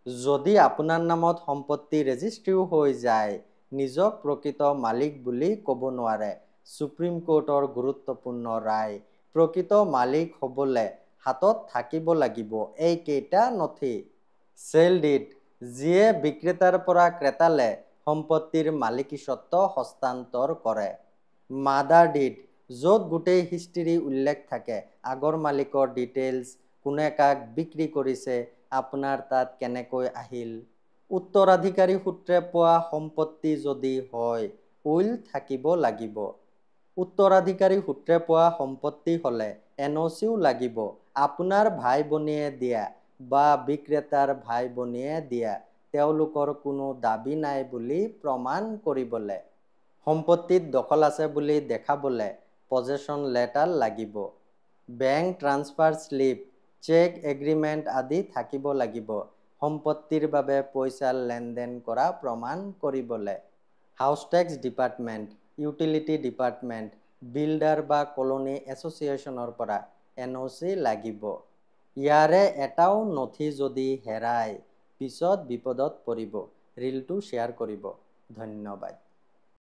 যদি আপোনাৰ নামত সম্পত্তি ৰেজিষ্ট্ৰিও হৈ যায়, নিজক প্ৰকৃত মালিক বুলি ক'ব নোৱাৰে। সুপ্ৰিম কোৰ্টৰ গুৰুত্বপূৰ্ণ ৰায়। প্ৰকৃত মালিক হ'বলৈ হাতত থাকিব লাগিব এইকেইটা নথি। চেল ডিড, যিয়ে বিক্ৰেতাৰ পৰা ক্ৰেতালৈ সম্পত্তিৰ মালিকীস্বত্ব হস্তান্তৰ কৰে। মাদাৰ ডিড, য'ত গোটেই হিষ্ট্ৰী উল্লেখ থাকে, আগৰ মালিকৰ ডিটেইলছ, কোনে কাক বিক্ৰী কৰিছে, আপোনাৰ তাত কেনেকৈ আহিল। উত্তৰাধিকাৰী সূত্ৰে পোৱা সম্পত্তি যদি হয়, উইল থাকিব লাগিব। উত্তৰাধিকাৰী সূত্ৰে পোৱা সম্পত্তি হ'লে NOCও লাগিব। আপোনাৰ ভাই ভনীয়ে দিয়া বা বিক্ৰেতাৰ ভাই ভনীয়ে দিয়া, তেওঁলোকৰ কোনো দাবী নাই বুলি প্ৰমাণ কৰিবলৈ। সম্পত্তিত দখল আছে বুলি দেখাবলৈ পজেশ্যন লেটাৰ লাগিব। Bank transfer slip, cheque agreement আদি থাকিব লাগিব সম্পত্তিৰ বাবে পইচা লেনদেন কৰা প্ৰমাণ কৰিবলৈ। House tax department, utility department, builder বা কলনী এছ'চিয়েশ্যনৰ পৰা NOC লাগিব। ইয়াৰে এটাও নথি যদি হেৰায়, পিছত বিপদত পৰিব। ৰীলটো শ্বেয়াৰ কৰিব। ধন্যবাদ।